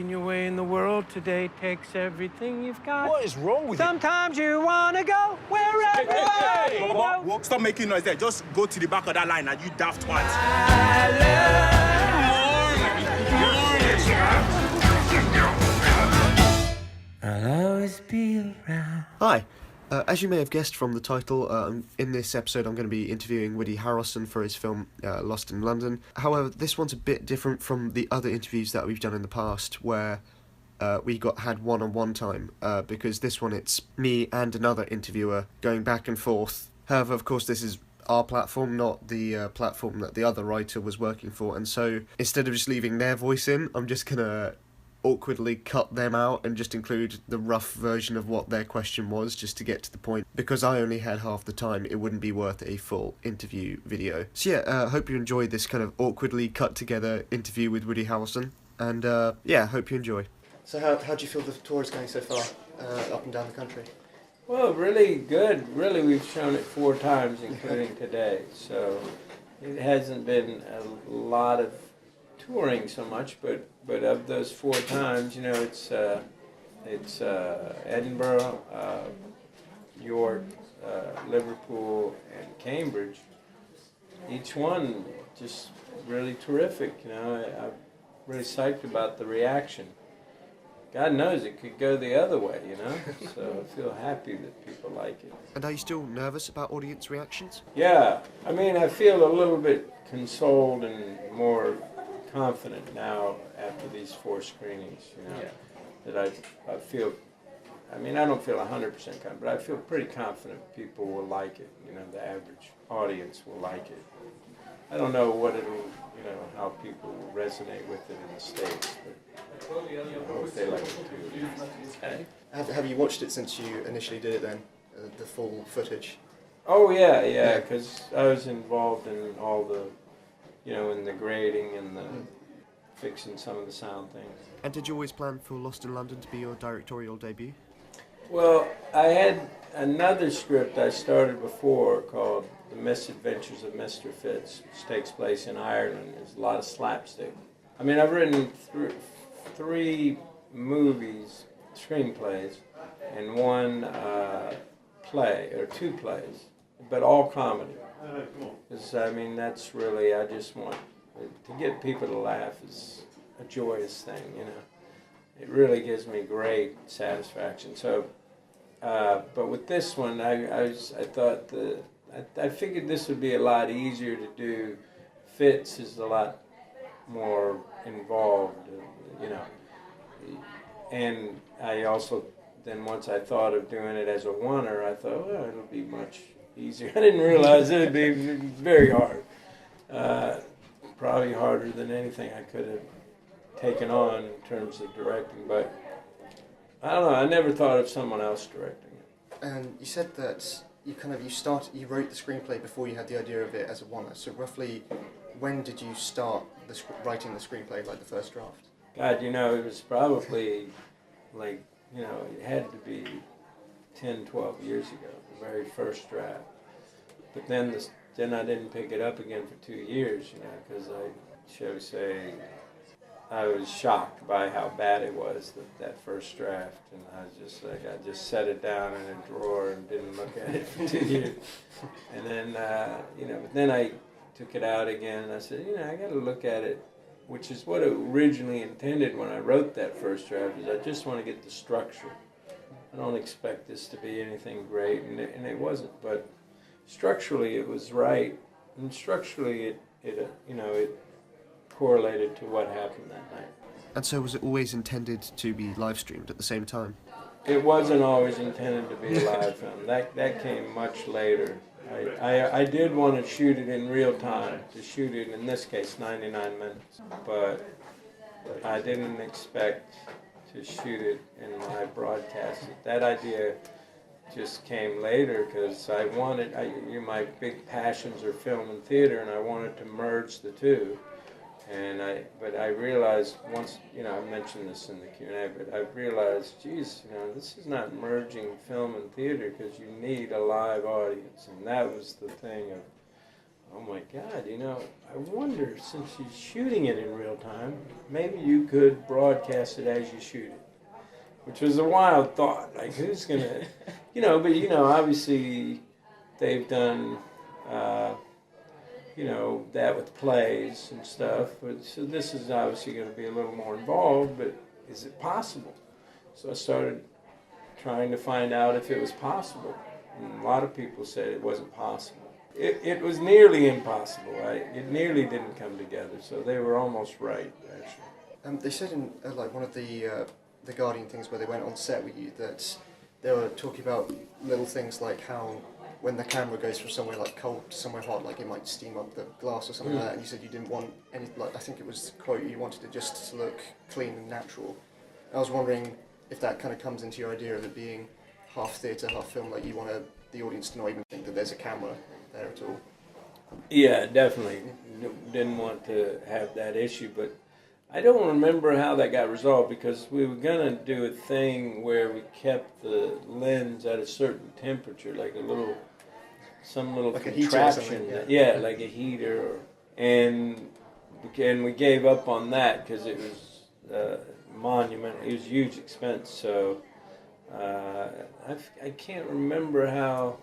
Making your way in the world today takes everything you've got. What is wrong with you? Sometimes you wanna go where everybody goes. What? Stop making noise there. Just go to the back of that line and you daft twat. I'll always be around. Hi. As you may have guessed from the title, in this episode I'm going to be interviewing Woody Harrelson for his film Lost in London. However, this one's a bit different from the other interviews that we've done in the past, where we had one-on-one time, because this one it's me and another interviewer going back and forth. However, of course, this is our platform, not the platform that the other writer was working for, and so instead of just leaving their voice in, I'm just going to awkwardly cut them out and just include the rough version of what their question was, just to get to the point. Because I only had half the time, it wouldn't be worth a full interview video. So yeah, hope you enjoyed this kind of awkwardly cut together interview with Woody Harrelson, and yeah, hope you enjoy. So how do you feel the tour is going so far, up and down the country? Well, really good. Really, we've shown it 4 times, including today. So it hasn't been a lot of touring so much, but of those 4 times, you know, it's Edinburgh, York, Liverpool, and Cambridge. Each one just really terrific. You know, I'm really psyched about the reaction. God knows it could go the other way, you know, so I feel happy that people like it. And are you still nervous about audience reactions? Yeah, I mean, I feel a little bit consoled and more confident now after these 4 screenings, you know, that I feel, I mean, I don't feel 100% confident, but I feel pretty confident people will like it, you know, the average audience will like it. I don't know what it'll, you know, how people will resonate with it in the States, but I hope they like it too. Okay. Have you watched it since you initially did it then, the full footage? Oh yeah, because I was involved in all the, you know, in the grading and the fixing some of the sound things. And did you always plan for Lost in London to be your directorial debut? Well, I had another script I started before called The Misadventures of Mr. Fitz, which takes place in Ireland. There's a lot of slapstick. I mean, I've written 3 movies, screenplays, and 1 play, or 2 plays, but all comedy. Because, I mean, that's really, I just want to get people to laugh is a joyous thing, you know. It really gives me great satisfaction. So, but with this one, I thought I figured this would be a lot easier to do. Fitz is a lot more involved, you know. And I also, then once I thought of doing it as a oneer, I thought, well, it'll be much easier. I didn't realize it would be very hard. Probably harder than anything I could have taken on in terms of directing, but I don't know, I never thought of someone else directing it. And you said that you wrote the screenplay before you had the idea of it as a oneer, so roughly when did you start writing the screenplay, like the first draft? God, you know, it was probably like, you know, it had to be 10, 12 years ago, the very first draft. But then I didn't pick it up again for 2 years, you know, because I was shocked by how bad it was, that first draft, and I just set it down in a drawer and didn't look at it for 2 years. And then, you know, but then I took it out again, and I said, you know, I got to look at it, which is what I originally intended when I wrote that first draft, is I just want to get the structure. I don't expect this to be anything great, and it wasn't, but structurally it was right, and structurally it you know, it correlated to what happened that night. And so was it always intended to be live streamed at the same time? It wasn't always intended to be a live film. That came much later. I did want to shoot it in real time, to shoot it, in this case, 99 minutes, but I didn't expect to shoot it in live broadcast. That idea just came later because my big passions are film and theater, and I wanted to merge the two. But I realized once, you know, I mentioned this in the Q&A, but I realized, geez, you know, this is not merging film and theater because you need a live audience, and that was the thing oh my God, you know, I wonder, since you're shooting it in real time, maybe you could broadcast it as you shoot it. Which was a wild thought. Like, who's going to, you know, but, you know, obviously they've done, you know, that with plays and stuff. But, so this is obviously going to be a little more involved, but is it possible? So I started trying to find out if it was possible. And a lot of people said it wasn't possible. It was nearly impossible. It nearly didn't come together, so they were almost right, actually. They said in like one of the Guardian things where they went on set with you that they were talking about little things like how when the camera goes from somewhere like cold to somewhere hot, like it might steam up the glass or something like that, and you said you didn't want any, like I think it was the quote, you wanted it just to look clean and natural. I was wondering if that kind of comes into your idea of it being half theatre, half film, like you want the audience to not even think that there's a camera there at all. Yeah, definitely. Didn't want to have that issue, but I don't remember how that got resolved because we were going to do a thing where we kept the lens at a certain temperature, like some little like contraption. Yeah, like a heater. And we gave up on that because it was monumental. It was a huge expense. So I can't remember how.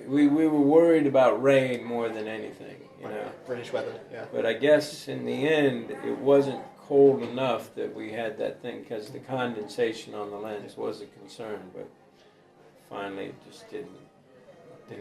We were worried about rain more than anything, you know. British weather, yeah. But I guess in the end, it wasn't cold enough that we had that thing because the condensation on the lens was a concern. But finally, it just didn't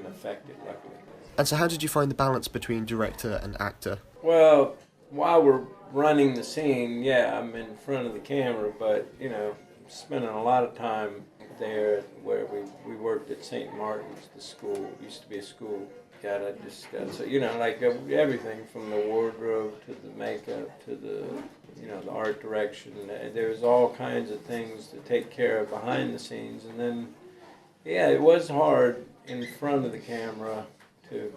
affect it, luckily. And so, how did you find the balance between director and actor? Well, while we're running the scene, yeah, I'm in front of the camera, but you know, spending a lot of time there where we worked at St. Martin's, the school. It used to be a school. God, I just got so, you know, like everything from the wardrobe to the makeup to the, you know, the art direction. There was all kinds of things to take care of behind the scenes. And then, yeah, it was hard in front of the camera to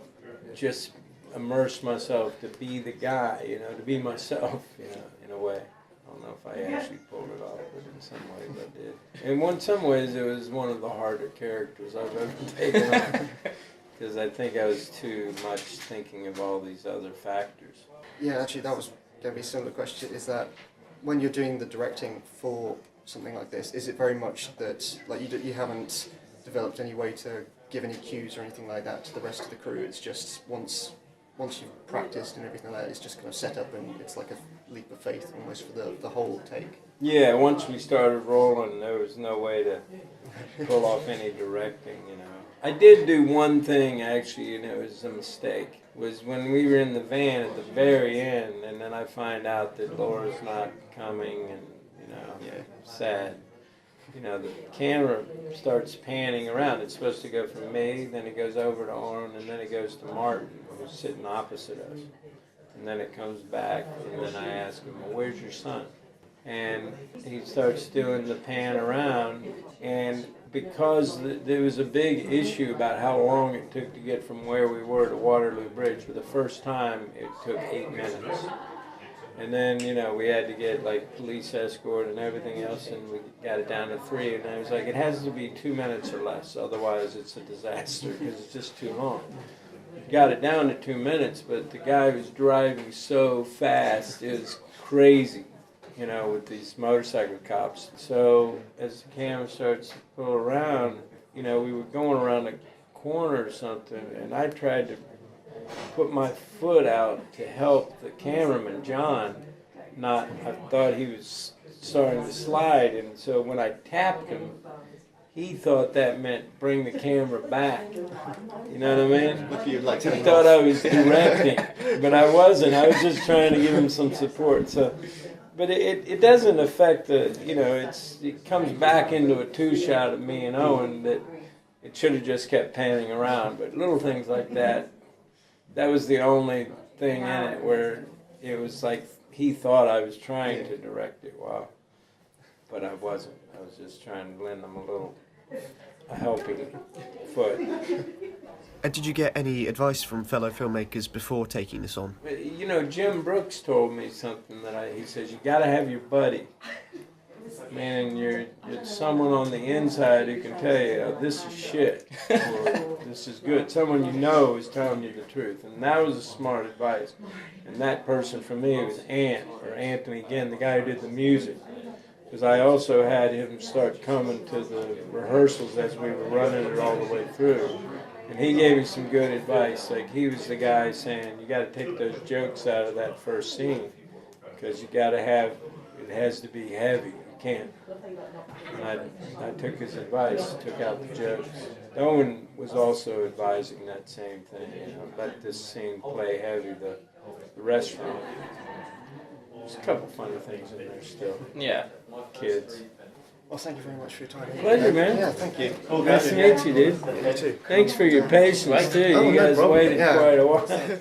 just immerse myself, to be the guy, you know, to be myself, you know, in a way. I don't know if I actually pulled it off, but in some ways I did. In some ways, it was one of the harder characters I've ever taken on, because I think I was too much thinking of all these other factors. Yeah, actually, that was going to be a similar question. Is that when you're doing the directing for something like this, is it very much that like you haven't developed any way to give any cues or anything like that to the rest of the crew? It's just once you've practiced and everything like that, it's just kind of set up and it's like a leap of faith almost for the whole take. Yeah, once we started rolling, there was no way to pull off any directing, you know. I did do one thing, actually, and it was a mistake. Was when we were in the van at the very end, and then I find out that Laura's not coming, and, you know, sad. You know, the camera starts panning around. It's supposed to go from me, then it goes over to Orrin, and then it goes to Martin, who's sitting opposite us. And then it comes back, and then I ask him, well, where's your son? And he starts doing the pan around, and because there was a big issue about how long it took to get from where we were to Waterloo Bridge, for the first time it took 8 minutes. And then, you know, we had to get, like, police escort and everything else, and we got it down to 3. And I was like, it has to be 2 minutes or less, otherwise it's a disaster, because it's just too long. Got it down to 2 minutes, but the guy was driving so fast, it was crazy, you know, with these motorcycle cops. So as the camera starts to pull around, you know, we were going around a corner or something, and I tried to put my foot out to help the cameraman, John. I thought he was starting to slide, and so when I tapped him, he thought that meant bring the camera back. You know what I mean? He thought I was directing, but I wasn't. I was just trying to give him some support. So, but it doesn't affect the, you know, it comes back into a 2-shot of me and Owen that it should have just kept panning around. But little things like that, that was the only thing in it where it was like he thought I was trying to direct it. Wow. But I wasn't. I was just trying to lend them a helping foot. And did you get any advice from fellow filmmakers before taking this on? You know, Jim Brooks told me something that he says, you got to have your buddy. meaning you're someone on the inside who can tell you, oh, this is shit, or this is good. Someone you know is telling you the truth. And that was a smart advice. And that person for me was Anthony, again, the guy who did the music. Because I also had him start coming to the rehearsals as we were running it all the way through. And he gave me some good advice. Like, he was the guy saying, you got to take those jokes out of that first scene. Because you got to have, it has to be heavy. You can't. And I took his advice, took out the jokes. Owen was also advising that same thing. You know, let this scene play heavy, the restaurant. There's a couple funny things in there still. Yeah. Kids. Well, thank you very much for your time. Pleasure, man. Yeah, thank you. Nice to meet you, dude. You too. Thanks for your patience, too. Oh, You no guys problem. waited Yeah. quite a while.